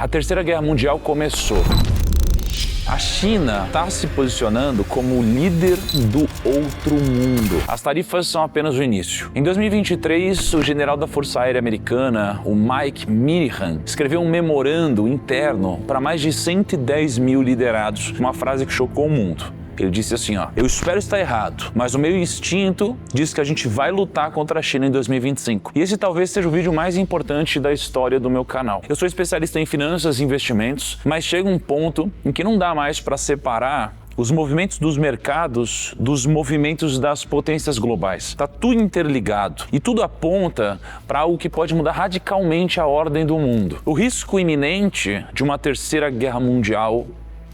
A Terceira Guerra Mundial começou. A China está se posicionando como o líder do outro mundo. As tarifas são apenas o início. Em 2023, o general da Força Aérea Americana, o Mike Minihan, escreveu um memorando interno para mais de 110 mil liderados, uma frase que chocou o mundo. Ele disse assim, eu espero estar errado, mas o meu instinto diz que a gente vai lutar contra a China em 2025. E esse talvez seja o vídeo mais importante da história do meu canal. Eu sou especialista em finanças e investimentos, mas chega um ponto em que não dá mais para separar os movimentos dos mercados dos movimentos das potências globais. Está tudo interligado e tudo aponta para algo que pode mudar radicalmente a ordem do mundo. O risco iminente de uma terceira guerra mundial,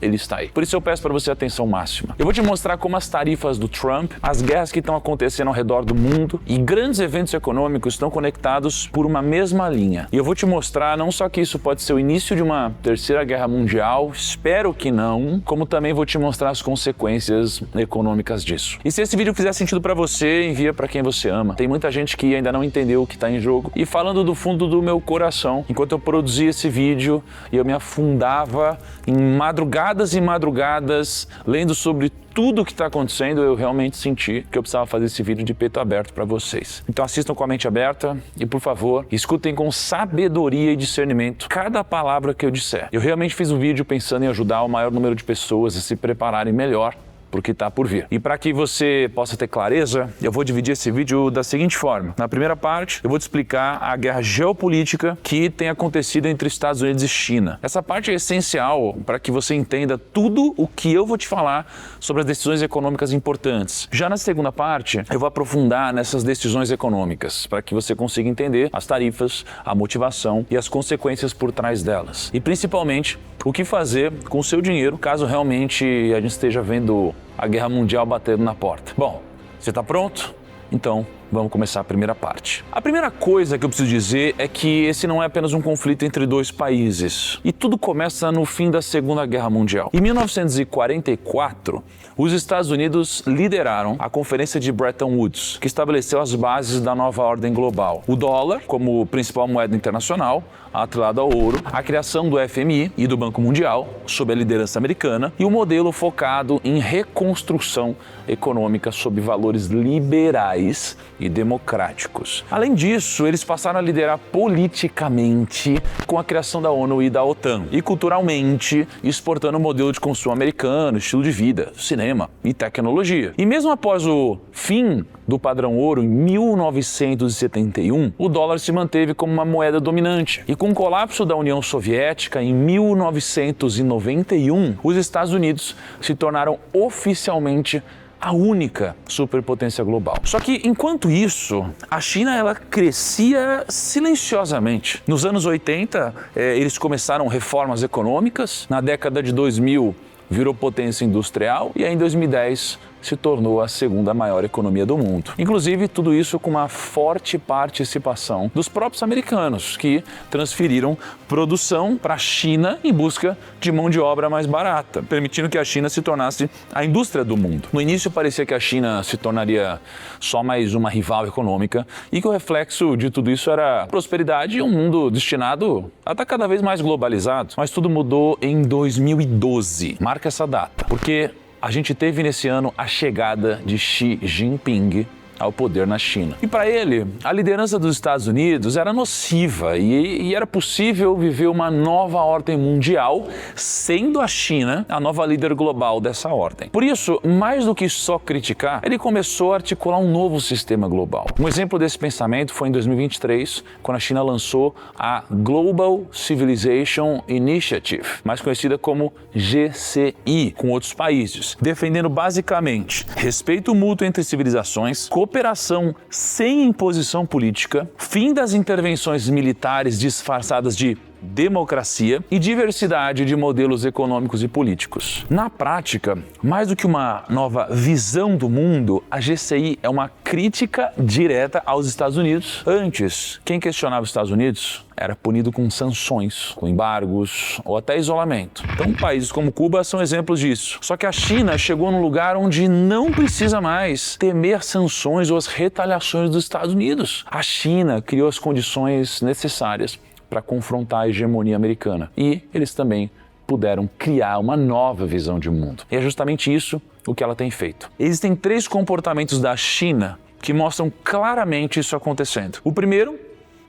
ele está aí. Por isso eu peço para você atenção máxima. Eu vou te mostrar como as tarifas do Trump, as guerras que estão acontecendo ao redor do mundo e grandes eventos econômicos estão conectados por uma mesma linha. E eu vou te mostrar não só que isso pode ser o início de uma terceira guerra mundial, espero que não, como também vou te mostrar as consequências econômicas disso. E se esse vídeo fizer sentido para você, envia para quem você ama. Tem muita gente que ainda não entendeu o que está em jogo. E falando do fundo do meu coração, enquanto eu produzia esse vídeo e eu me afundava em madrugadas e madrugadas, lendo sobre tudo o que está acontecendo, eu realmente senti que eu precisava fazer esse vídeo de peito aberto para vocês. Então assistam com a mente aberta e, por favor, escutem com sabedoria e discernimento cada palavra que eu disser. Eu realmente fiz um vídeo pensando em ajudar o maior número de pessoas a se prepararem melhor porque está por vir. E para que você possa ter clareza, eu vou dividir esse vídeo da seguinte forma. Na primeira parte, eu vou te explicar a guerra geopolítica que tem acontecido entre Estados Unidos e China. Essa parte é essencial para que você entenda tudo o que eu vou te falar sobre as decisões econômicas importantes. Já na segunda parte, eu vou aprofundar nessas decisões econômicas para que você consiga entender as tarifas, a motivação e as consequências por trás delas. E principalmente, o que fazer com o seu dinheiro caso realmente a gente esteja vendo a guerra mundial batendo na porta. Bom, você está pronto? Então, vamos começar a primeira parte. A primeira coisa que eu preciso dizer é que esse não é apenas um conflito entre dois países. E tudo começa no fim da Segunda Guerra Mundial. Em 1944, os Estados Unidos lideraram a Conferência de Bretton Woods, que estabeleceu as bases da nova ordem global. O dólar, como principal moeda internacional, atrelado ao ouro, a criação do FMI e do Banco Mundial, sob a liderança americana, e o modelo focado em reconstrução econômica sob valores liberais e democráticos. Além disso, eles passaram a liderar politicamente com a criação da ONU e da OTAN, e culturalmente exportando o modelo de consumo americano, estilo de vida, cinema e tecnologia. E mesmo após o fim do padrão ouro em 1971, o dólar se manteve como uma moeda dominante. E com o colapso da União Soviética em 1991, os Estados Unidos se tornaram oficialmente a única superpotência global. Só que, enquanto isso, a China ela crescia silenciosamente. Nos anos 80, eles começaram reformas econômicas. Na década de 2000, virou potência industrial e aí em 2010 se tornou a segunda maior economia do mundo. Inclusive, tudo isso com uma forte participação dos próprios americanos, que transferiram produção para a China em busca de mão de obra mais barata, permitindo que a China se tornasse a indústria do mundo. No início, parecia que a China se tornaria só mais uma rival econômica e que o reflexo de tudo isso era prosperidade e um mundo destinado a estar cada vez mais globalizado. Mas tudo mudou em 2012. Marca essa data, porque a gente teve nesse ano a chegada de Xi Jinping ao poder na China. E para ele, a liderança dos Estados Unidos era nociva e era possível viver uma nova ordem mundial, sendo a China a nova líder global dessa ordem. Por isso, mais do que só criticar, ele começou a articular um novo sistema global. Um exemplo desse pensamento foi em 2023, quando a China lançou a Global Civilization Initiative, mais conhecida como GCI, com outros países, defendendo basicamente respeito mútuo entre civilizações, cooperação sem imposição política, fim das intervenções militares disfarçadas de democracia e diversidade de modelos econômicos e políticos. Na prática, mais do que uma nova visão do mundo, a GCI é uma crítica direta aos Estados Unidos. Antes, quem questionava os Estados Unidos era punido com sanções, com embargos ou até isolamento. Então, países como Cuba são exemplos disso. Só que a China chegou num lugar onde não precisa mais temer sanções ou as retaliações dos Estados Unidos. A China criou as condições necessárias para confrontar a hegemonia americana. E eles também puderam criar uma nova visão de mundo. E é justamente isso o que ela tem feito. Existem 3 comportamentos da China que mostram claramente isso acontecendo. O primeiro,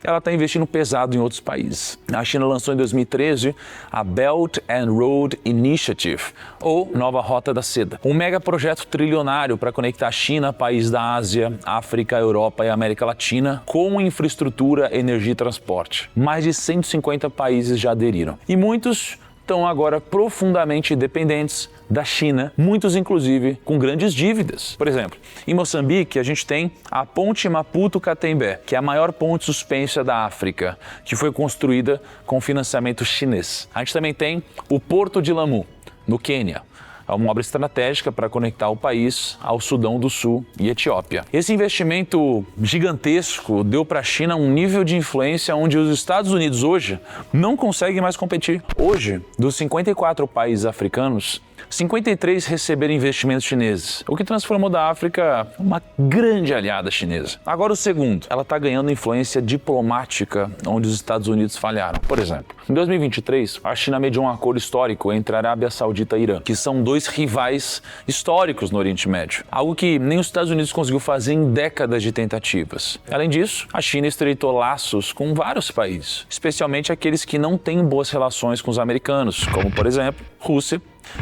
ela está investindo pesado em outros países. A China lançou em 2013 a Belt and Road Initiative, ou Nova Rota da Seda, um mega projeto trilionário para conectar a China a países da Ásia, África, Europa e América Latina com infraestrutura, energia e transporte. Mais de 150 países já aderiram. E muitos estão agora profundamente dependentes da China, muitos inclusive com grandes dívidas. Por exemplo, em Moçambique a gente tem a Ponte Maputo-Catembé, que é a maior ponte suspensa da África, que foi construída com financiamento chinês. A gente também tem o Porto de Lamu, no Quênia. É uma obra estratégica para conectar o país ao Sudão do Sul e Etiópia. Esse investimento gigantesco deu para a China um nível de influência onde os Estados Unidos hoje não conseguem mais competir. Hoje, dos 54 países africanos, 53 receberam investimentos chineses, o que transformou da África uma grande aliada chinesa. Agora o segundo, ela está ganhando influência diplomática onde os Estados Unidos falharam. Por exemplo, em 2023, a China mediou um acordo histórico entre a Arábia Saudita e Irã, que são 2 rivais históricos no Oriente Médio, algo que nem os Estados Unidos conseguiu fazer em décadas de tentativas. Além disso, a China estreitou laços com vários países, especialmente aqueles que não têm boas relações com os americanos, como por exemplo, Rússia,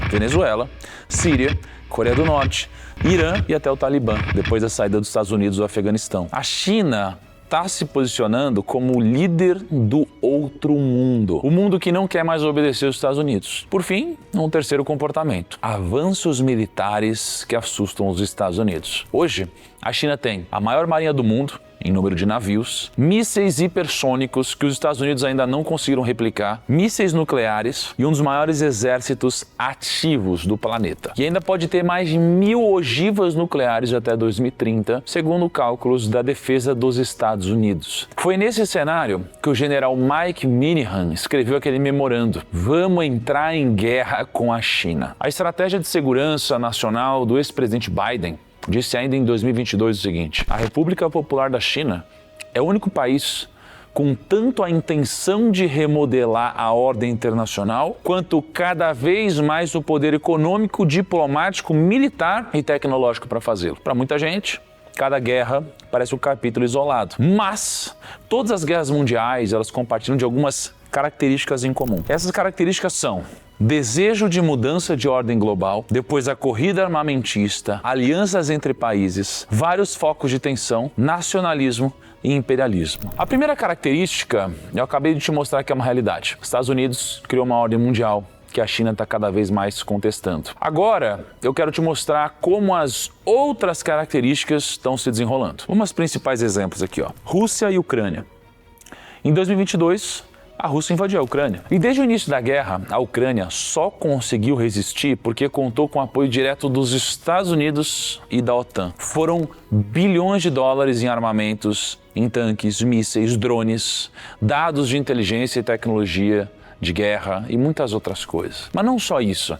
Venezuela, Síria, Coreia do Norte, Irã e até o Talibã, depois da saída dos Estados Unidos do Afeganistão. A China está se posicionando como o líder do outro mundo, o mundo que não quer mais obedecer aos Estados Unidos. Por fim, um terceiro comportamento: avanços militares que assustam os Estados Unidos. Hoje, a China tem a maior marinha do mundo em número de navios, mísseis hipersônicos que os Estados Unidos ainda não conseguiram replicar, mísseis nucleares e um dos maiores exércitos ativos do planeta. E ainda pode ter mais de 1000 ogivas nucleares até 2030, segundo cálculos da defesa dos Estados Unidos. Foi nesse cenário que o general Mike Minihan escreveu aquele memorando: "Vamos entrar em guerra com a China". A estratégia de segurança nacional do ex-presidente Biden disse ainda em 2022 o seguinte: a República Popular da China é o único país com tanto a intenção de remodelar a ordem internacional, quanto cada vez mais o poder econômico, diplomático, militar e tecnológico para fazê-lo. Para muita gente, cada guerra parece um capítulo isolado, mas todas as guerras mundiais, elas compartilham de algumas características em comum. Essas características são desejo de mudança de ordem global, depois a corrida armamentista, alianças entre países, vários focos de tensão, nacionalismo e imperialismo. A primeira característica, eu acabei de te mostrar que é uma realidade. Os Estados Unidos criou uma ordem mundial que a China está cada vez mais contestando. Agora, eu quero te mostrar como as outras características estão se desenrolando. Umas principais exemplos aqui, ó. Rússia e Ucrânia. Em 2022, a Rússia invadiu a Ucrânia. E desde o início da guerra, a Ucrânia só conseguiu resistir porque contou com o apoio direto dos Estados Unidos e da OTAN. Foram bilhões de dólares em armamentos, em tanques, mísseis, drones, dados de inteligência e tecnologia de guerra e muitas outras coisas. Mas não só isso.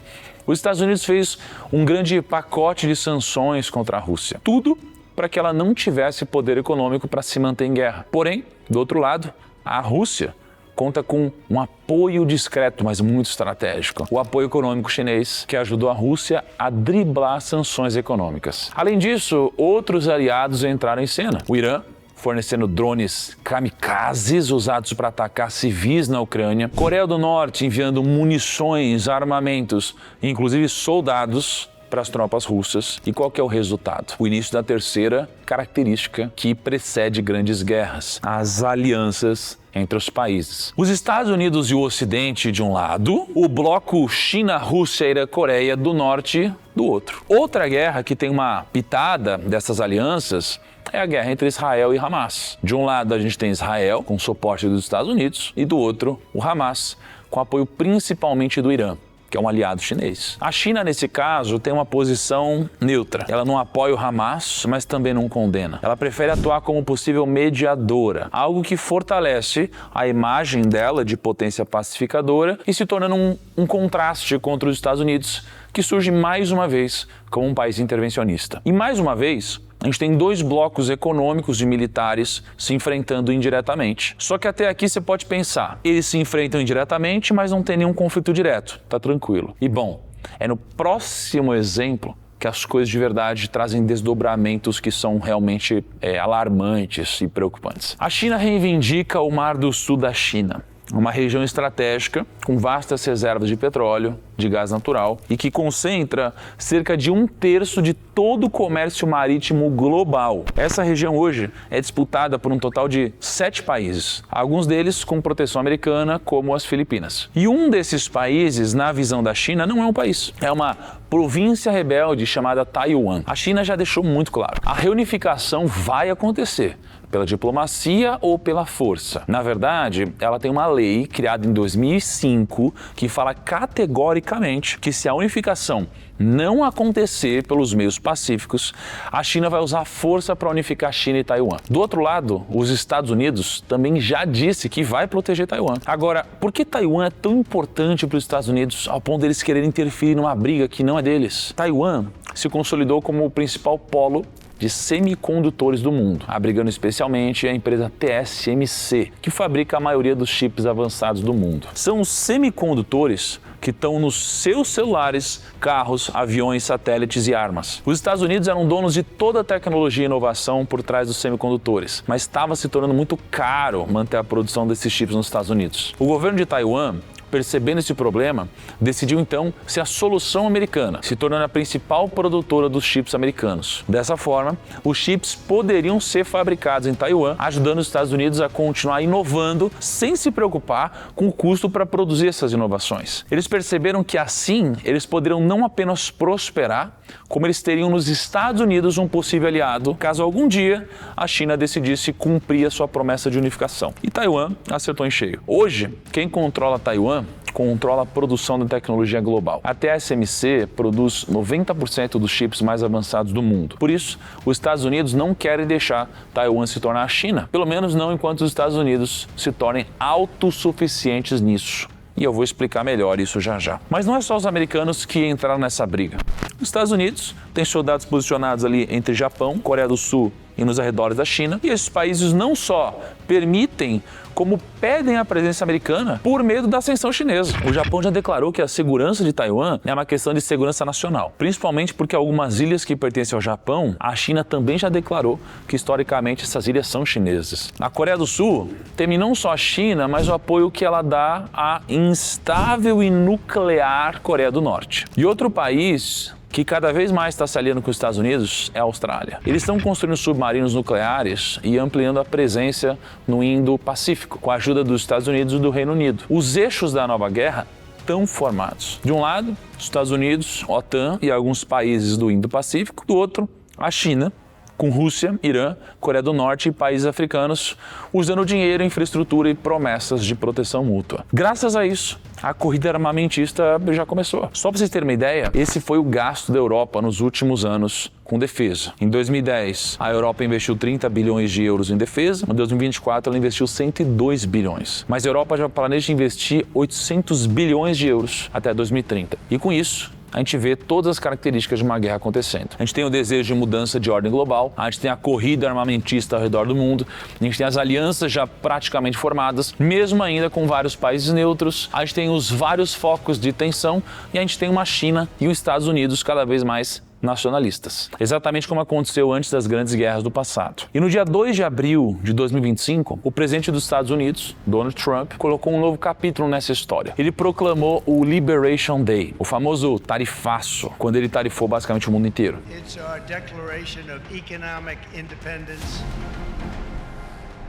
Os Estados Unidos fez um grande pacote de sanções contra a Rússia. Tudo para que ela não tivesse poder econômico para se manter em guerra. Porém, do outro lado, a Rússia conta com um apoio discreto, mas muito estratégico. O apoio econômico chinês, que ajudou a Rússia a driblar sanções econômicas. Além disso, outros aliados entraram em cena. O Irã, fornecendo drones kamikazes usados para atacar civis na Ucrânia. Coreia do Norte enviando munições, armamentos, inclusive soldados, para as tropas russas. E qual que é o resultado? O início da terceira característica que precede grandes guerras: as alianças entre os países. Os Estados Unidos e o Ocidente de um lado, o bloco China, Rússia, Irã, Coreia do Norte do outro. Outra guerra que tem uma pitada dessas alianças é a guerra entre Israel e Hamas. De um lado a gente tem Israel, com suporte dos Estados Unidos, e do outro o Hamas, com apoio principalmente do Irã, que é um aliado chinês. A China, nesse caso, tem uma posição neutra. Ela não apoia o Hamas, mas também não condena. Ela prefere atuar como possível mediadora, algo que fortalece a imagem dela de potência pacificadora e se tornando um contraste contra os Estados Unidos, que surge mais uma vez como um país intervencionista. E mais uma vez, a gente tem dois blocos econômicos e militares se enfrentando indiretamente. Só que até aqui você pode pensar, eles se enfrentam indiretamente, mas não tem nenhum conflito direto, tá tranquilo. E bom, é no próximo exemplo que as coisas de verdade trazem desdobramentos que são realmente alarmantes e preocupantes. A China reivindica o Mar do Sul da China, uma região estratégica com vastas reservas de petróleo, de gás natural e que concentra cerca de 1/3 de todo o comércio marítimo global. Essa região hoje é disputada por um total de 7 países, alguns deles com proteção americana, como as Filipinas. E um desses países, na visão da China, não é um país, é uma província rebelde chamada Taiwan. A China já deixou muito claro, a reunificação vai acontecer, pela diplomacia ou pela força. Na verdade, ela tem uma lei criada em 2005 que fala categoricamente que se a unificação não acontecer pelos meios pacíficos, a China vai usar força para unificar China e Taiwan. Do outro lado, os Estados Unidos também já disse que vai proteger Taiwan. Agora, por que Taiwan é tão importante para os Estados Unidos ao ponto deles quererem interferir numa briga que não é deles? Taiwan se consolidou como o principal polo de semicondutores do mundo, abrigando especialmente a empresa TSMC, que fabrica a maioria dos chips avançados do mundo. São os semicondutores que estão nos seus celulares, carros, aviões, satélites e armas. Os Estados Unidos eram donos de toda a tecnologia e inovação por trás dos semicondutores, mas estava se tornando muito caro manter a produção desses chips nos Estados Unidos. O governo de Taiwan, percebendo esse problema, decidiu então ser a solução americana, se tornando a principal produtora dos chips americanos. Dessa forma, os chips poderiam ser fabricados em Taiwan, ajudando os Estados Unidos a continuar inovando sem se preocupar com o custo para produzir essas inovações. Eles perceberam que assim eles poderiam não apenas prosperar, como eles teriam nos Estados Unidos um possível aliado, caso algum dia a China decidisse cumprir a sua promessa de unificação. E Taiwan acertou em cheio. Hoje, quem controla Taiwan controla a produção da tecnologia global. A TSMC produz 90% dos chips mais avançados do mundo. Por isso, os Estados Unidos não querem deixar Taiwan se tornar a China, pelo menos não enquanto os Estados Unidos se tornem autossuficientes nisso. E eu vou explicar melhor isso já já. Mas não é só os americanos que entraram nessa briga. Os Estados Unidos têm soldados posicionados ali entre Japão, Coreia do Sul e nos arredores da China. E esses países não só permitem, como pedem a presença americana por medo da ascensão chinesa. O Japão já declarou que a segurança de Taiwan é uma questão de segurança nacional, principalmente porque algumas ilhas que pertencem ao Japão, a China também já declarou que historicamente essas ilhas são chinesas. A Coreia do Sul teme não só a China, mas o apoio que ela dá à instável e nuclear Coreia do Norte. E outro país que cada vez mais está se aliando com os Estados Unidos é a Austrália. Eles estão construindo submarinos nucleares e ampliando a presença no Indo-Pacífico, com a ajuda dos Estados Unidos e do Reino Unido. Os eixos da nova guerra estão formados. De um lado, os Estados Unidos, OTAN e alguns países do Indo-Pacífico. Do outro, a China, com Rússia, Irã, Coreia do Norte e países africanos, usando dinheiro, infraestrutura e promessas de proteção mútua. Graças a isso, a corrida armamentista já começou. Só para vocês terem uma ideia, esse foi o gasto da Europa nos últimos anos com defesa. Em 2010, a Europa investiu 30 bilhões de euros em defesa. Em 2024, ela investiu 102 bilhões. Mas a Europa já planeja investir 800 bilhões de euros até 2030. E com isso, a gente vê todas as características de uma guerra acontecendo. A gente tem o desejo de mudança de ordem global, a gente tem a corrida armamentista ao redor do mundo, a gente tem as alianças já praticamente formadas, mesmo ainda com vários países neutros, a gente tem os vários focos de tensão e a gente tem uma China e os Estados Unidos cada vez mais nacionalistas. Exatamente como aconteceu antes das grandes guerras do passado. E no dia 2 de abril de 2025, o presidente dos Estados Unidos, Donald Trump, colocou um novo capítulo nessa história. Ele proclamou o Liberation Day, o famoso tarifaço, quando ele tarifou basicamente o mundo inteiro. It's our declaration of economic independence.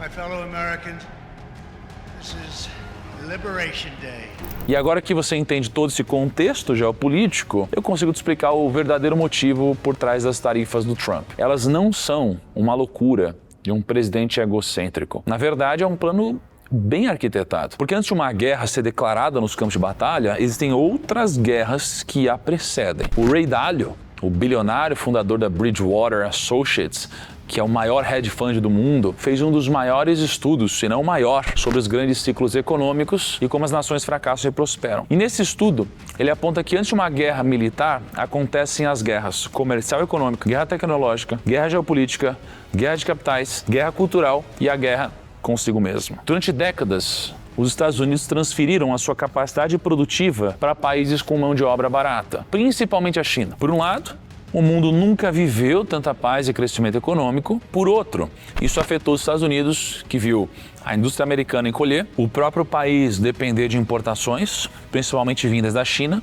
My fellow Americans, this is Liberation Day. E agora que você entende todo esse contexto geopolítico, eu consigo te explicar o verdadeiro motivo por trás das tarifas do Trump. Elas não são uma loucura de um presidente egocêntrico. Na verdade, é um plano bem arquitetado. Porque antes de uma guerra ser declarada nos campos de batalha, existem outras guerras que a precedem. O Rei Dalio, o bilionário fundador da Bridgewater Associates, que é o maior hedge fund do mundo, fez um dos maiores estudos, se não o maior, sobre os grandes ciclos econômicos e como as nações fracassam e prosperam. E nesse estudo, ele aponta que antes de uma guerra militar, acontecem as guerras comercial e econômica, guerra tecnológica, guerra geopolítica, guerra de capitais, guerra cultural e a guerra consigo mesmo. Durante décadas, os Estados Unidos transferiram a sua capacidade produtiva para países com mão de obra barata, principalmente a China. Por um lado, o mundo nunca viveu tanta paz e crescimento econômico. Por outro, isso afetou os Estados Unidos, que viu a indústria americana encolher, o próprio país depender de importações, principalmente vindas da China,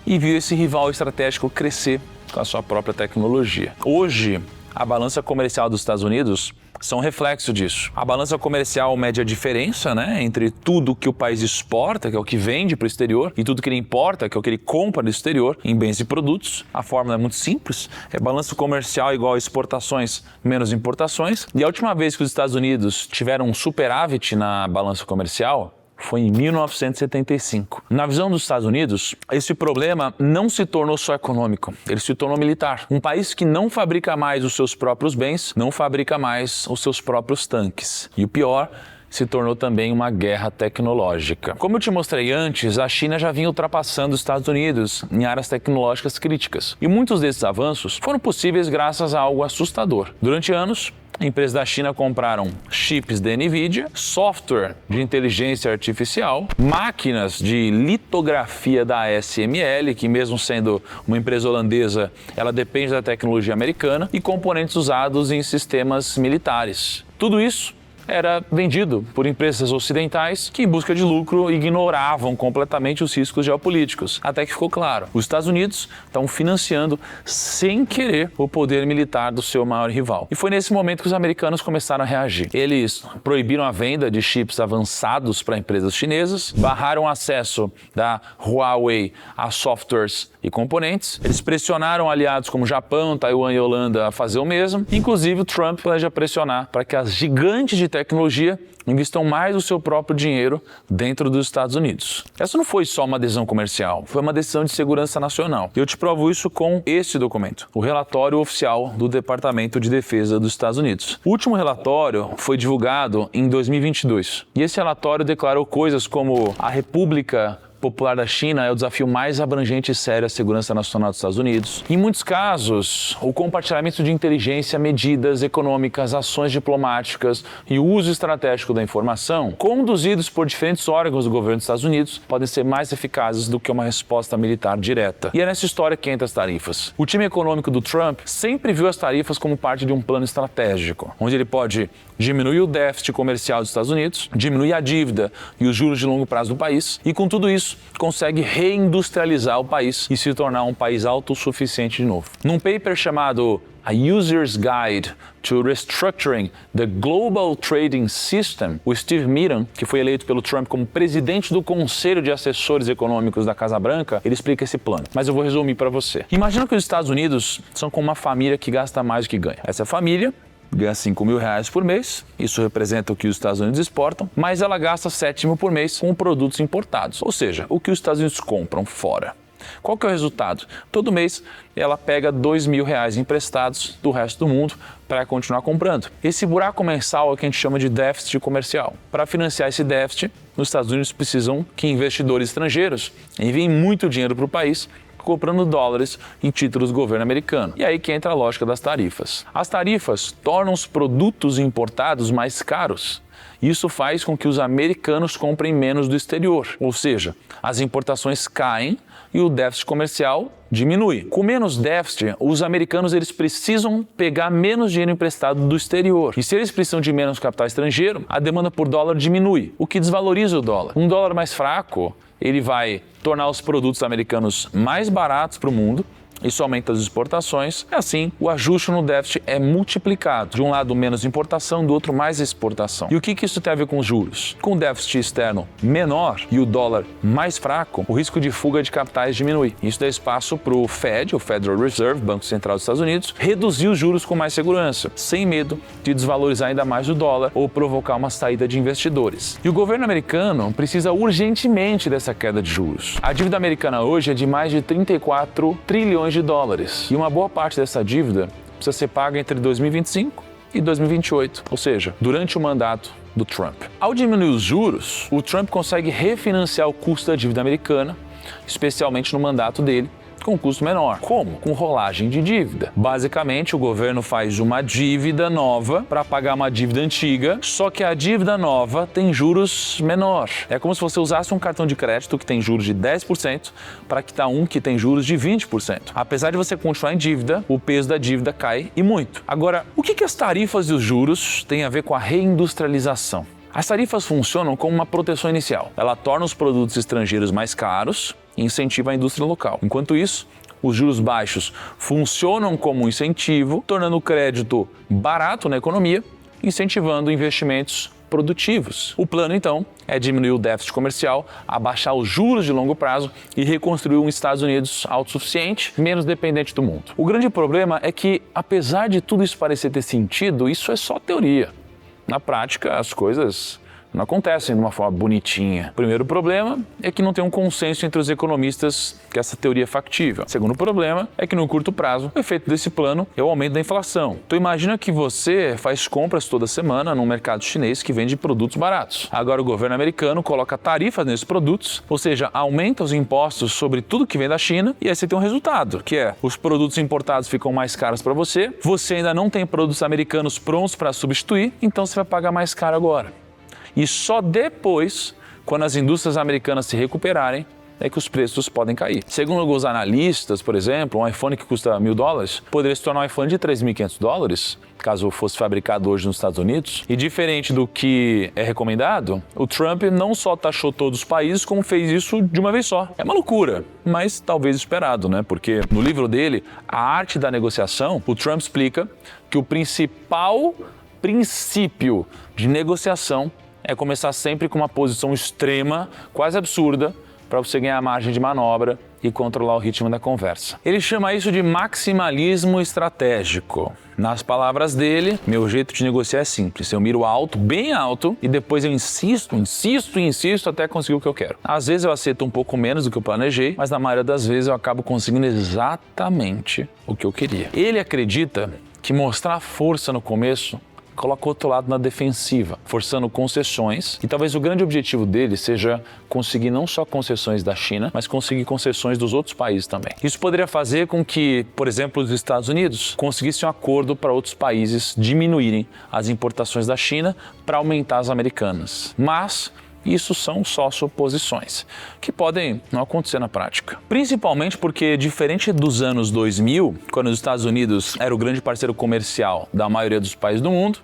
e viu esse rival estratégico crescer com a sua própria tecnologia. Hoje, a balança comercial dos Estados Unidos são reflexo disso. A balança comercial mede a diferença, entre tudo que o país exporta, que é o que vende para o exterior, e tudo que ele importa, que é o que ele compra do exterior, em bens e produtos. A fórmula é muito simples, é balança comercial igual a exportações menos importações. E a última vez que os Estados Unidos tiveram um superávit na balança comercial foi em 1975. Na visão dos Estados Unidos, esse problema não se tornou só econômico, ele se tornou militar. Um país que não fabrica mais os seus próprios bens, não fabrica mais os seus próprios tanques. E o pior, se tornou também uma guerra tecnológica. Como eu te mostrei antes, a China já vinha ultrapassando os Estados Unidos em áreas tecnológicas críticas. E muitos desses avanços foram possíveis graças a algo assustador. Durante anos, empresas da China compraram chips da NVIDIA, software de inteligência artificial, máquinas de litografia da ASML, que mesmo sendo uma empresa holandesa, ela depende da tecnologia americana, e componentes usados em sistemas militares. Tudo isso era vendido por empresas ocidentais que, em busca de lucro, ignoravam completamente os riscos geopolíticos. Até que ficou claro, os Estados Unidos estão financiando, sem querer, o poder militar do seu maior rival. E foi nesse momento que os americanos começaram a reagir. Eles proibiram a venda de chips avançados para empresas chinesas, barraram o acesso da Huawei a softwares e componentes. Eles pressionaram aliados como Japão, Taiwan e Holanda a fazer o mesmo. Inclusive, o Trump planeja pressionar para que as gigantes de tecnologia investam mais o seu próprio dinheiro dentro dos Estados Unidos. Essa não foi só uma decisão comercial, foi uma decisão de segurança nacional. E eu te provo isso com esse documento, o relatório oficial do Departamento de Defesa dos Estados Unidos. O último relatório foi divulgado em 2022. E esse relatório declarou coisas como a República Popular da China é o desafio mais abrangente e sério à segurança nacional dos Estados Unidos. Em muitos casos, o compartilhamento de inteligência, medidas econômicas, ações diplomáticas e o uso estratégico da informação, conduzidos por diferentes órgãos do governo dos Estados Unidos, podem ser mais eficazes do que uma resposta militar direta. E é nessa história que entra as tarifas. O time econômico do Trump sempre viu as tarifas como parte de um plano estratégico, onde ele pode diminuir o déficit comercial dos Estados Unidos, diminuir a dívida e os juros de longo prazo do país, e com tudo isso, consegue reindustrializar o país e se tornar um país autossuficiente de novo. Num paper chamado A User's Guide to Restructuring the Global Trading System, o Steve Mnuchin, que foi eleito pelo Trump como presidente do Conselho de Assessores Econômicos da Casa Branca, ele explica esse plano. Mas eu vou resumir para você. Imagina que os Estados Unidos são como uma família que gasta mais do que ganha. Essa família ganha R$5.000 por mês, isso representa o que os Estados Unidos exportam, mas ela gasta R$7.000 por mês com produtos importados, ou seja, o que os Estados Unidos compram fora. Qual que é o resultado? Todo mês ela pega R$2.000 emprestados do resto do mundo para continuar comprando. Esse buraco mensal é o que a gente chama de déficit comercial. Para financiar esse déficit, os Estados Unidos precisam que investidores estrangeiros enviem muito dinheiro para o país, comprando dólares em títulos do governo americano. E aí que entra a lógica das tarifas. As tarifas tornam os produtos importados mais caros. Isso faz com que os americanos comprem menos do exterior, ou seja, as importações caem e o déficit comercial diminui. Com menos déficit, os americanos eles precisam pegar menos dinheiro emprestado do exterior. E se eles precisam de menos capital estrangeiro, a demanda por dólar diminui, o que desvaloriza o dólar. Um dólar mais fraco, ele vai tornar os produtos americanos mais baratos para o mundo, isso aumenta as exportações, e assim o ajuste no déficit é multiplicado. De um lado menos importação, do outro mais exportação. E o que isso tem a ver com os juros? Com o déficit externo menor e o dólar mais fraco, o risco de fuga de capitais diminui. Isso dá espaço para o Fed, o Federal Reserve, Banco Central dos Estados Unidos, reduzir os juros com mais segurança, sem medo de desvalorizar ainda mais o dólar ou provocar uma saída de investidores. E o governo americano precisa urgentemente dessa queda de juros. A dívida americana hoje é de mais de 34 trilhões de dólares. E uma boa parte dessa dívida precisa ser paga entre 2025 e 2028, ou seja, durante o mandato do Trump. Ao diminuir os juros, o Trump consegue refinanciar o custo da dívida americana, especialmente no mandato dele, com um custo menor. Como? Com rolagem de dívida. Basicamente, o governo faz uma dívida nova para pagar uma dívida antiga, só que a dívida nova tem juros menor. É como se você usasse um cartão de crédito que tem juros de 10% para quitar um que tem juros de 20%. Apesar de você continuar em dívida, o peso da dívida cai e muito. Agora, o que as tarifas e os juros têm a ver com a reindustrialização? As tarifas funcionam como uma proteção inicial. Ela torna os produtos estrangeiros mais caros e incentiva a indústria local. Enquanto isso, os juros baixos funcionam como um incentivo, tornando o crédito barato na economia, incentivando investimentos produtivos. O plano, então, é diminuir o déficit comercial, abaixar os juros de longo prazo e reconstruir um Estados Unidos autossuficiente, menos dependente do mundo. O grande problema é que, apesar de tudo isso parecer ter sentido, isso é só teoria. Na prática, as coisas não acontecem de uma forma bonitinha. O primeiro problema é que não tem um consenso entre os economistas que essa teoria é factível. O segundo problema é que no curto prazo, o efeito desse plano é o aumento da inflação. Então imagina que você faz compras toda semana num mercado chinês que vende produtos baratos. Agora o governo americano coloca tarifas nesses produtos, ou seja, aumenta os impostos sobre tudo que vem da China e aí você tem um resultado, que é os produtos importados ficam mais caros para você, você ainda não tem produtos americanos prontos para substituir, então você vai pagar mais caro agora. E só depois, quando as indústrias americanas se recuperarem, é que os preços podem cair. Segundo alguns analistas, por exemplo, um iPhone que custa $1.000 poderia se tornar um iPhone de $3.500, caso fosse fabricado hoje nos Estados Unidos. E diferente do que é recomendado, o Trump não só taxou todos os países, como fez isso de uma vez só. É uma loucura, mas talvez esperado, né? Porque no livro dele, A Arte da Negociação, o Trump explica que o principal princípio de negociação é começar sempre com uma posição extrema, quase absurda, para você ganhar margem de manobra e controlar o ritmo da conversa. Ele chama isso de maximalismo estratégico. Nas palavras dele, meu jeito de negociar é simples. Eu miro alto, bem alto, e depois eu insisto até conseguir o que eu quero. Às vezes eu aceito um pouco menos do que eu planejei, mas na maioria das vezes eu acabo conseguindo exatamente o que eu queria. Ele acredita que mostrar força no começo coloca o outro lado na defensiva, forçando concessões. E talvez o grande objetivo dele seja conseguir não só concessões da China, mas conseguir concessões dos outros países também. Isso poderia fazer com que, por exemplo, os Estados Unidos conseguissem um acordo para outros países diminuírem as importações da China para aumentar as americanas. Mas isso são só suposições, que podem não acontecer na prática. Principalmente porque, diferente dos anos 2000, quando os Estados Unidos era o grande parceiro comercial da maioria dos países do mundo,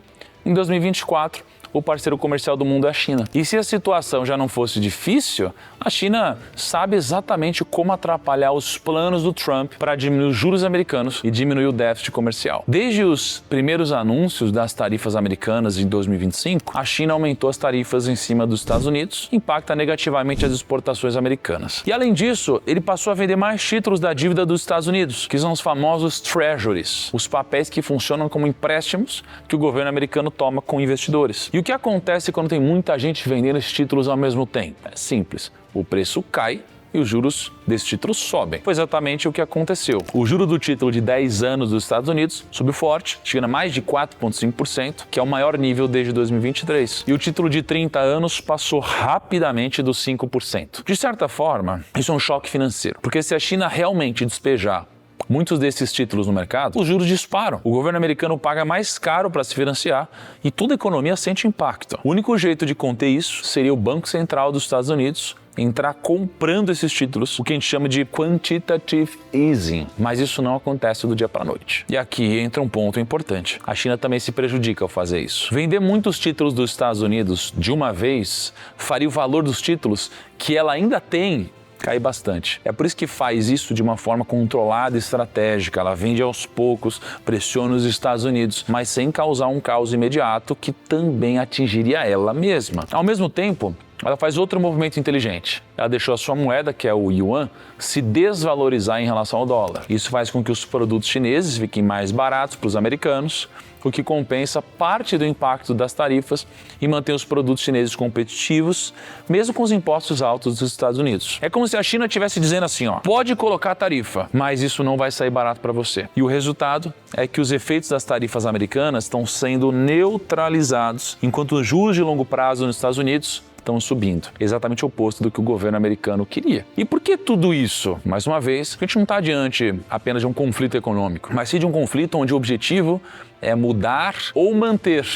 em 2024, o parceiro comercial do mundo é a China. E se a situação já não fosse difícil, a China sabe exatamente como atrapalhar os planos do Trump para diminuir os juros americanos e diminuir o déficit comercial. Desde os primeiros anúncios das tarifas americanas em 2025, a China aumentou as tarifas em cima dos Estados Unidos, impacta negativamente as exportações americanas. E além disso, ele passou a vender mais títulos da dívida dos Estados Unidos, que são os famosos treasuries, os papéis que funcionam como empréstimos que o governo americano toma com investidores. E o que acontece quando tem muita gente vendendo esses títulos ao mesmo tempo? É simples, o preço cai e os juros desses títulos sobem. Foi exatamente o que aconteceu. O juro do título de 10 anos dos Estados Unidos subiu forte, chegando a mais de 4,5%, que é o maior nível desde 2023. E o título de 30 anos passou rapidamente dos 5%. De certa forma, isso é um choque financeiro, porque se a China realmente despejar muitos desses títulos no mercado, os juros disparam. O governo americano paga mais caro para se financiar e toda a economia sente impacto. O único jeito de conter isso seria o Banco Central dos Estados Unidos entrar comprando esses títulos, o que a gente chama de quantitative easing. Mas isso não acontece do dia para a noite. E aqui entra um ponto importante. A China também se prejudica ao fazer isso. Vender muitos títulos dos Estados Unidos de uma vez faria o valor dos títulos que ela ainda tem cair bastante. É por isso que faz isso de uma forma controlada e estratégica. Ela vende aos poucos, pressiona os Estados Unidos, mas sem causar um caos imediato que também atingiria ela mesma. Ao mesmo tempo, ela faz outro movimento inteligente. Ela deixou a sua moeda, que é o yuan, se desvalorizar em relação ao dólar. Isso faz com que os produtos chineses fiquem mais baratos para os americanos, o que compensa parte do impacto das tarifas e mantém os produtos chineses competitivos, mesmo com os impostos altos dos Estados Unidos. É como se a China estivesse dizendo assim, ó, pode colocar tarifa, mas isso não vai sair barato para você. E o resultado é que os efeitos das tarifas americanas estão sendo neutralizados, enquanto os juros de longo prazo nos Estados Unidos estão subindo. Exatamente o oposto do que o governo americano queria. E por que tudo isso? Mais uma vez, a gente não está diante apenas de um conflito econômico, mas sim de um conflito onde o objetivo é mudar ou manter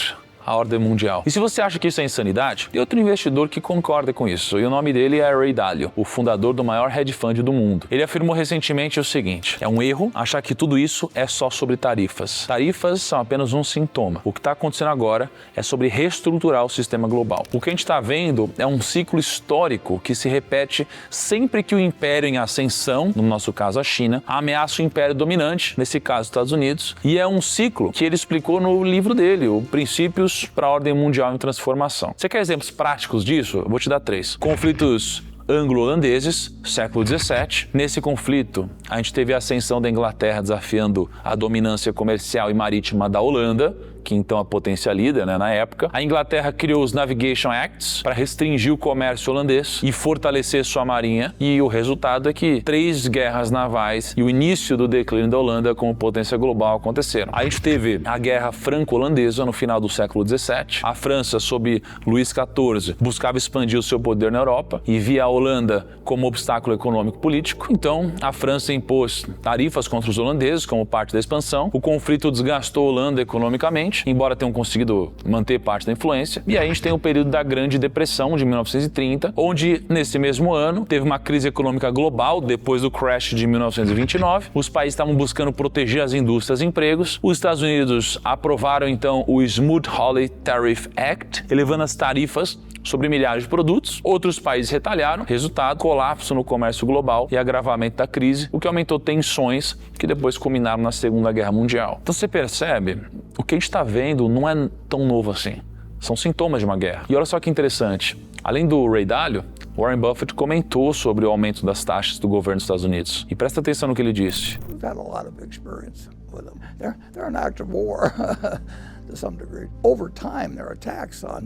a ordem mundial. E se você acha que isso é insanidade, tem outro investidor que concorda com isso, e o nome dele é Ray Dalio, o fundador do maior hedge fund do mundo. Ele afirmou recentemente o seguinte: é um erro achar que tudo isso é só sobre tarifas. Tarifas são apenas um sintoma. O que está acontecendo agora é sobre reestruturar o sistema global. O que a gente está vendo é um ciclo histórico que se repete sempre que o império em ascensão, no nosso caso a China, ameaça o império dominante, nesse caso os Estados Unidos, e é um ciclo que ele explicou no livro dele, o Princípios para a Ordem Mundial em Transformação. Você quer exemplos práticos disso? Eu vou te dar 3. Conflitos anglo-holandeses, século XVII. Nesse conflito, a gente teve a ascensão da Inglaterra desafiando a dominância comercial e marítima da Holanda, que então é a potência líder, na época. A Inglaterra criou os Navigation Acts para restringir o comércio holandês e fortalecer sua marinha, e o resultado é que 3 guerras navais e o início do declínio da Holanda como potência global aconteceram. A gente teve a Guerra Franco-Holandesa no final do século XVII. A França, sob Luís XIV, buscava expandir o seu poder na Europa e via a Holanda como obstáculo econômico-político. Então, a França impôs tarifas contra os holandeses como parte da expansão. O conflito desgastou a Holanda economicamente, embora tenham conseguido manter parte da influência. E aí a gente tem o período da Grande Depressão de 1930, onde nesse mesmo ano teve uma crise econômica global depois do crash de 1929. Os países estavam buscando proteger as indústrias e empregos. Os Estados Unidos aprovaram então o Smoot-Hawley Tariff Act, elevando as tarifas sobre milhares de produtos. Outros países retalharam. Resultado, colapso no comércio global e agravamento da crise, o que aumentou tensões que depois culminaram na Segunda Guerra Mundial. Então você percebe, o que a gente está vendo não é tão novo assim. São sintomas de uma guerra. E olha só que interessante, além do Ray Dalio, Warren Buffett comentou sobre o aumento das taxas do governo dos Estados Unidos. E presta atenção no que ele disse. We've had a lot of experience with them. They're an act of war to some degree. Over time, they're attacks on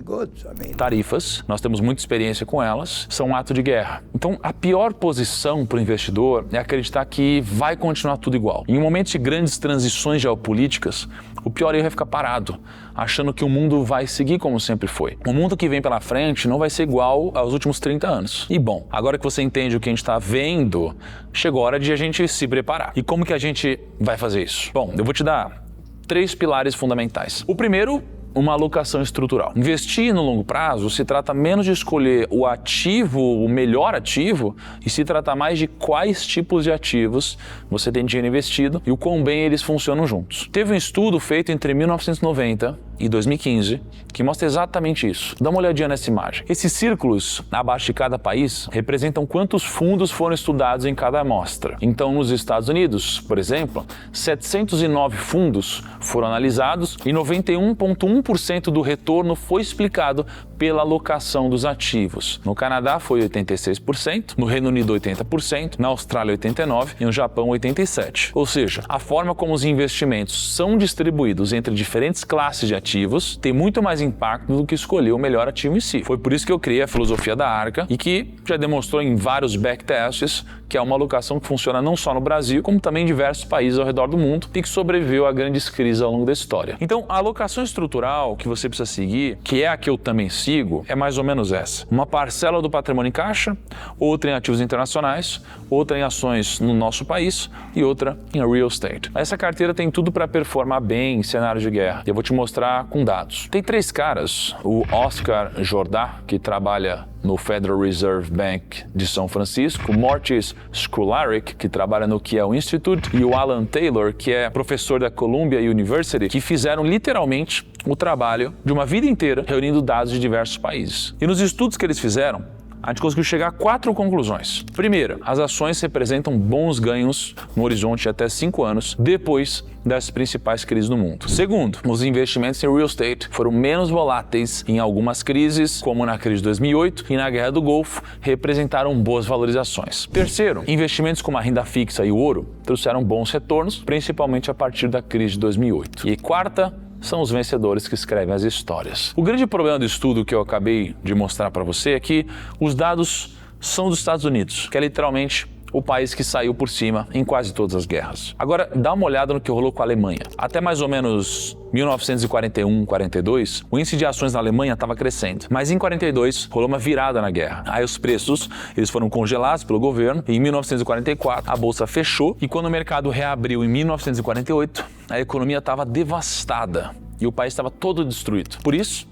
goods. Tarifas, nós temos muita experiência com elas, são um ato de guerra. Então, a pior posição para o investidor é acreditar que vai continuar tudo igual. Em momentos de grandes transições geopolíticas, o pior erro é ficar parado, achando que o mundo vai seguir como sempre foi. O mundo que vem pela frente não vai ser igual aos últimos 30 anos. E bom, agora que você entende o que a gente está vendo, chegou a hora de a gente se preparar. E como que a gente vai fazer isso? Bom, eu vou te dar 3 pilares fundamentais. O primeiro, uma alocação estrutural. Investir no longo prazo se trata menos de escolher o ativo, o melhor ativo, e se trata mais de quais tipos de ativos você tem dinheiro investido e o quão bem eles funcionam juntos. Teve um estudo feito entre 1990 e 2015 que mostra exatamente isso. Dá uma olhadinha nessa imagem. Esses círculos abaixo de cada país representam quantos fundos foram estudados em cada amostra. Então, nos Estados Unidos, por exemplo, 709 fundos foram analisados e 91,1% do retorno foi explicado pela alocação dos ativos. No Canadá foi 86%, no Reino Unido 80%, na Austrália 89% e no Japão 87%. Ou seja, a forma como os investimentos são distribuídos entre diferentes classes de ativos tem muito mais impacto do que escolher o melhor ativo em si. Foi por isso que eu criei a filosofia da Arca e que já demonstrou em vários backtests que é uma alocação que funciona não só no Brasil, como também em diversos países ao redor do mundo e que sobreviveu a grandes crises ao longo da história. Então, a alocação estrutural que você precisa seguir, que é a que eu também sigo, é mais ou menos essa. Uma parcela do patrimônio em caixa, outra em ativos internacionais, outra em ações no nosso país e outra em real estate. Essa carteira tem tudo para performar bem em cenários de guerra. E eu vou te mostrar com dados. Tem 3 caras, o Oscar Jordan, que trabalha no Federal Reserve Bank de São Francisco, o Mortis Skrularic, que trabalha no Kiel Institute, e o Alan Taylor, que é professor da Columbia University, que fizeram literalmente o trabalho de uma vida inteira reunindo dados de diversos países. E nos estudos que eles fizeram, a gente conseguiu chegar a 4 conclusões. Primeira, as ações representam bons ganhos no horizonte de até 5 anos depois das principais crises do mundo. Segundo, os investimentos em real estate foram menos voláteis em algumas crises, como na crise de 2008 e na Guerra do Golfo, representaram boas valorizações. Terceiro, investimentos como a renda fixa e o ouro trouxeram bons retornos, principalmente a partir da crise de 2008. E quarta, são os vencedores que escrevem as histórias. O grande problema do estudo que eu acabei de mostrar para você é que os dados são dos Estados Unidos, que é literalmente o país que saiu por cima em quase todas as guerras. Agora, dá uma olhada no que rolou com a Alemanha. Até mais ou menos 1941, 42, o índice de ações na Alemanha estava crescendo. Mas em 42, rolou uma virada na guerra. Aí os preços, eles foram congelados pelo governo. E em 1944, a bolsa fechou. E quando o mercado reabriu em 1948, a economia estava devastada. E o país estava todo destruído. Por isso,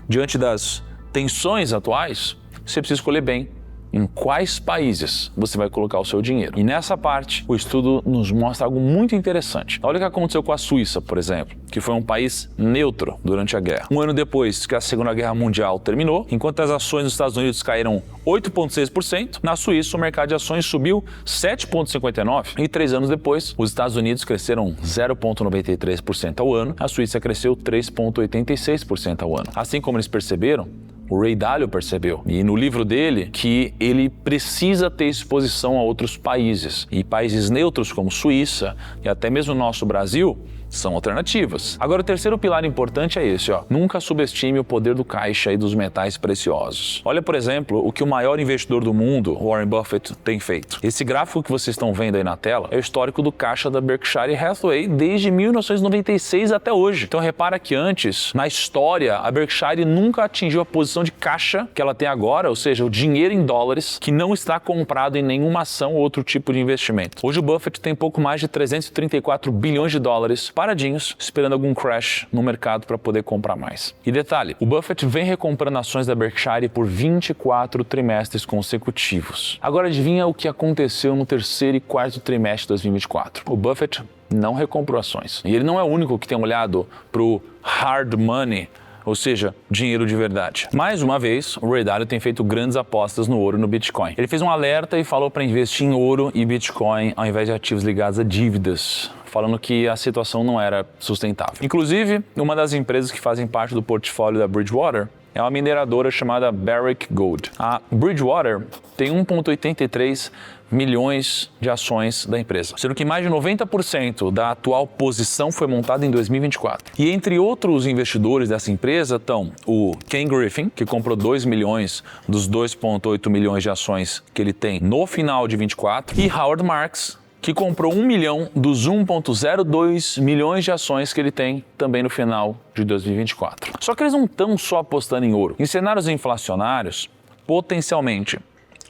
diante das tensões atuais, você precisa escolher bem em quais países você vai colocar o seu dinheiro. E nessa parte, o estudo nos mostra algo muito interessante. Olha o que aconteceu com a Suíça, por exemplo, que foi um país neutro durante a guerra. Um ano depois que a Segunda Guerra Mundial terminou, enquanto as ações dos Estados Unidos caíram 8,6%, na Suíça o mercado de ações subiu 7,59%. E 3 anos depois, os Estados Unidos cresceram 0,93% ao ano, a Suíça cresceu 3,86% ao ano. Assim como eles perceberam, o Ray Dalio percebeu, e no livro dele, que ele precisa ter exposição a outros países. E países neutros como Suíça e até mesmo o nosso Brasil são alternativas. Agora, o terceiro pilar importante é esse, ó. Nunca subestime o poder do caixa e dos metais preciosos. Olha, por exemplo, o que o maior investidor do mundo, Warren Buffett, tem feito. Esse gráfico que vocês estão vendo aí na tela é o histórico do caixa da Berkshire Hathaway desde 1996 até hoje. Então, repara que antes, na história, a Berkshire nunca atingiu a posição de caixa que ela tem agora, ou seja, o dinheiro em dólares que não está comprado em nenhuma ação ou outro tipo de investimento. Hoje, o Buffett tem pouco mais de 334 bilhões de dólares paradinhos, esperando algum crash no mercado para poder comprar mais. E detalhe, o Buffett vem recomprando ações da Berkshire por 24 trimestres consecutivos. Agora adivinha o que aconteceu no terceiro e quarto trimestre de 2024. O Buffett não recomprou ações. E ele não é o único que tem olhado para o hard money, ou seja, dinheiro de verdade. Mais uma vez, o Ray Dalio tem feito grandes apostas no ouro e no Bitcoin. Ele fez um alerta e falou para investir em ouro e Bitcoin ao invés de ativos ligados a dívidas, falando que a situação não era sustentável. Inclusive, uma das empresas que fazem parte do portfólio da Bridgewater é uma mineradora chamada Barrick Gold. A Bridgewater tem 1,83 milhões de ações da empresa, sendo que mais de 90% da atual posição foi montada em 2024. E entre outros investidores dessa empresa estão o Ken Griffin, que comprou 2 milhões dos 2,8 milhões de ações que ele tem no final de 24, e Howard Marks, que comprou 1 milhão dos 1,02 milhões de ações que ele tem também no final de 2024. Só que eles não estão só apostando em ouro. Em cenários inflacionários, potencialmente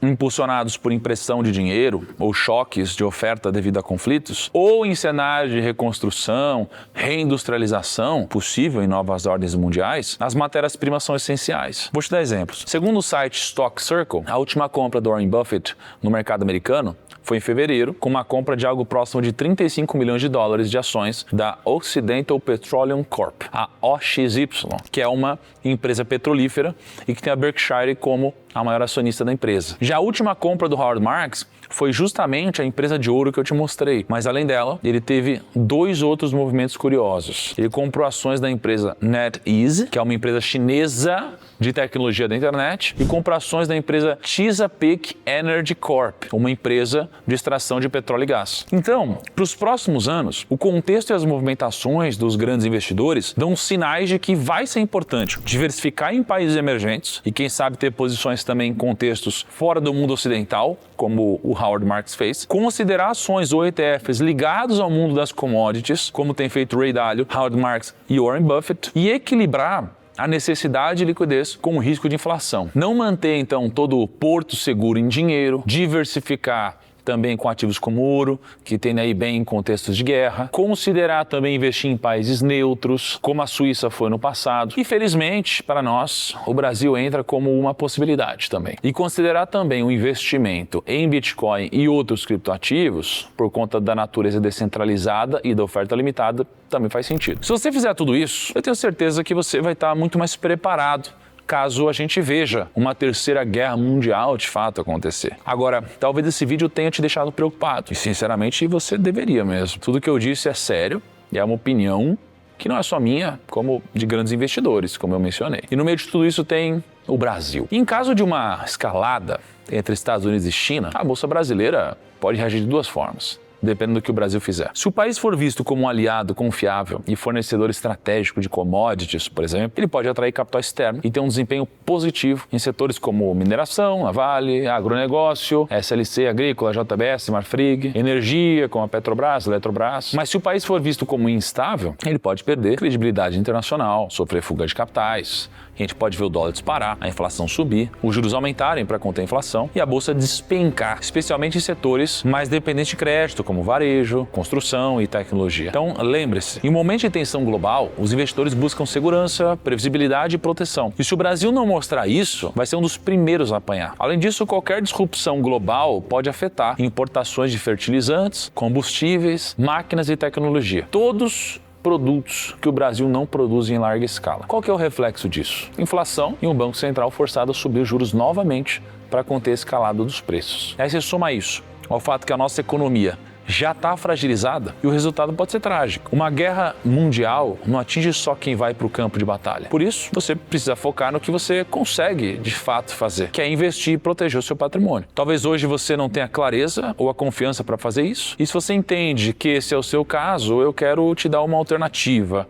impulsionados por impressão de dinheiro ou choques de oferta devido a conflitos, ou em cenários de reconstrução, reindustrialização possível em novas ordens mundiais, as matérias-primas são essenciais. Vou te dar exemplos. Segundo o site Stock Circle, a última compra do Warren Buffett no mercado americano foi em fevereiro, com uma compra de algo próximo de 35 milhões de dólares de ações da Occidental Petroleum Corp, a OXY, que é uma empresa petrolífera e que tem a Berkshire como a maior acionista da empresa. Já a última compra do Howard Marks foi justamente a empresa de ouro que eu te mostrei, mas além dela, ele teve 2 outros movimentos curiosos. Ele comprou ações da empresa NetEase, que é uma empresa chinesa de tecnologia da internet, e comprou ações da empresa Chesapeake Energy Corp, uma empresa de extração de petróleo e gás. Então, para os próximos anos, o contexto e as movimentações dos grandes investidores dão sinais de que vai ser importante diversificar em países emergentes e quem sabe ter posições também em contextos fora do mundo ocidental, como o Howard Marks fez, considerar ações ou ETFs ligados ao mundo das commodities, como tem feito Ray Dalio, Howard Marks e Warren Buffett, e equilibrar a necessidade de liquidez com o risco de inflação. Não manter, então, todo o porto seguro em dinheiro, diversificar também com ativos como ouro, que tem aí bem em contextos de guerra, considerar também investir em países neutros, como a Suíça foi no passado. E felizmente, para nós, o Brasil entra como uma possibilidade também. E considerar também o investimento em Bitcoin e outros criptoativos, por conta da natureza descentralizada e da oferta limitada, também faz sentido. Se você fizer tudo isso, eu tenho certeza que você vai estar muito mais preparado caso a gente veja uma terceira guerra mundial de fato acontecer. Agora, talvez esse vídeo tenha te deixado preocupado, e sinceramente você deveria mesmo. Tudo que eu disse é sério e é uma opinião que não é só minha, como de grandes investidores, como eu mencionei. E no meio de tudo isso tem o Brasil. E em caso de uma escalada entre Estados Unidos e China, a Bolsa Brasileira pode reagir de duas formas, dependendo do que o Brasil fizer. Se o país for visto como um aliado confiável e fornecedor estratégico de commodities, por exemplo, ele pode atrair capital externo e ter um desempenho positivo em setores como mineração, a Vale, agronegócio, SLC Agrícola, JBS, Marfrig, energia, como a Petrobras, Eletrobras. Mas se o país for visto como instável, ele pode perder credibilidade internacional, sofrer fuga de capitais. A gente pode ver o dólar disparar, a inflação subir, os juros aumentarem para conter a inflação e a bolsa despencar, especialmente em setores mais dependentes de crédito, como varejo, construção e tecnologia. Então, lembre-se, em um momento de tensão global, os investidores buscam segurança, previsibilidade e proteção. E se o Brasil não mostrar isso, vai ser um dos primeiros a apanhar. Além disso, qualquer disrupção global pode afetar importações de fertilizantes, combustíveis, máquinas e tecnologia. Todos produtos que o Brasil não produz em larga escala. Qual que é o reflexo disso? Inflação e um Banco Central forçado a subir os juros novamente para conter a escalada dos preços. Aí você soma isso ao fato que a nossa economia já está fragilizada e o resultado pode ser trágico. Uma guerra mundial não atinge só quem vai para o campo de batalha. Por isso, você precisa focar no que você consegue de fato fazer, que é investir e proteger o seu patrimônio. Talvez hoje você não tenha clareza ou a confiança para fazer isso. E se você entende que esse é o seu caso, eu quero te dar uma alternativa,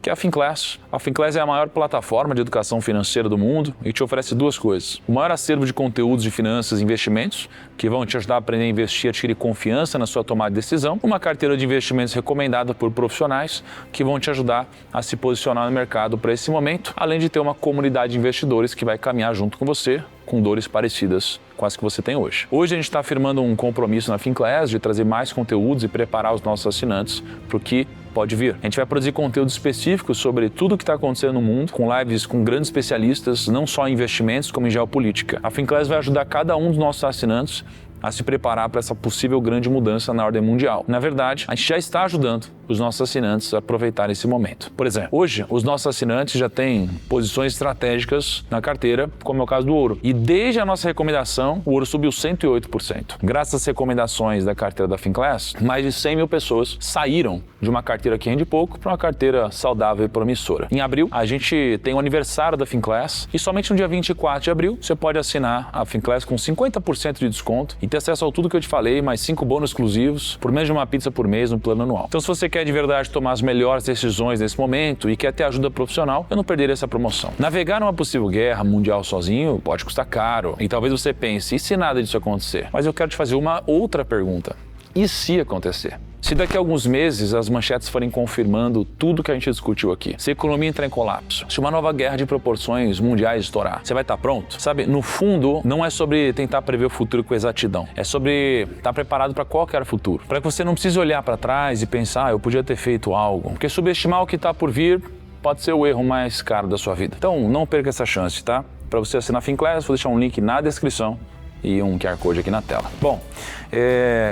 que é a Finclass. A Finclass é a maior plataforma de educação financeira do mundo e te oferece duas coisas. O maior acervo de conteúdos de finanças e investimentos, que vão te ajudar a aprender a investir e adquirir confiança na sua tomada de decisão. Uma carteira de investimentos recomendada por profissionais, que vão te ajudar a se posicionar no mercado para esse momento, além de ter uma comunidade de investidores que vai caminhar junto com você, com dores parecidas com as que você tem hoje. Hoje a gente está firmando um compromisso na Finclass de trazer mais conteúdos e preparar os nossos assinantes para o que pode vir. A gente vai produzir conteúdo específico sobre tudo o que está acontecendo no mundo, com lives com grandes especialistas, não só em investimentos, como em geopolítica. A Finclass vai ajudar cada um dos nossos assinantes a se preparar para essa possível grande mudança na ordem mundial. Na verdade, a gente já está ajudando os nossos assinantes a aproveitar esse momento. Por exemplo, hoje os nossos assinantes já têm posições estratégicas na carteira, como é o caso do ouro. E desde a nossa recomendação, o ouro subiu 108%. Graças às recomendações da carteira da Finclass, mais de 100 mil pessoas saíram de uma carteira que rende pouco para uma carteira saudável e promissora. Em abril, a gente tem o aniversário da Finclass e somente no dia 24 de abril você pode assinar a Finclass com 50% de desconto e ter acesso a tudo que eu te falei, mais 5 bônus exclusivos, por menos de uma pizza por mês no plano anual. Então, se você quer de verdade tomar as melhores decisões nesse momento e quer ter ajuda profissional, eu não perderia essa promoção. Navegar numa possível guerra mundial sozinho pode custar caro e talvez você pense, e se nada disso acontecer? Mas eu quero te fazer uma outra pergunta. E se acontecer? Se daqui a alguns meses as manchetes forem confirmando tudo que a gente discutiu aqui, se a economia entrar em colapso, se uma nova guerra de proporções mundiais estourar, você vai estar pronto? Sabe, no fundo, não é sobre tentar prever o futuro com exatidão, é sobre estar preparado para qualquer futuro, para que você não precise olhar para trás e pensar, eu podia ter feito algo, porque subestimar o que está por vir pode ser o erro mais caro da sua vida. Então, não perca essa chance, tá? Para você assinar a Finclass, vou deixar um link na descrição e um QR Code aqui na tela. Bom,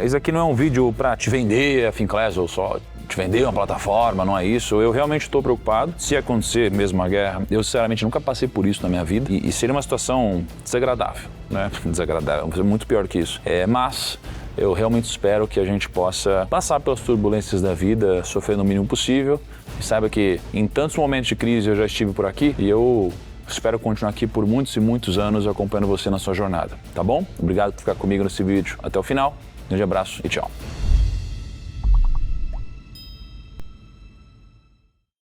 esse aqui não é um vídeo para te vender a Finclass ou só te vender uma plataforma, não é isso. Eu realmente estou preocupado. Se acontecer mesmo uma guerra, eu sinceramente nunca passei por isso na minha vida e seria uma situação desagradável, né? Desagradável, muito pior que isso. Mas eu realmente espero que a gente possa passar pelas turbulências da vida, sofrendo o mínimo possível. E saiba que em tantos momentos de crise eu já estive por aqui e eu espero continuar aqui por muitos e muitos anos acompanhando você na sua jornada, tá bom? Obrigado por ficar comigo nesse vídeo até o final. Um grande abraço e tchau.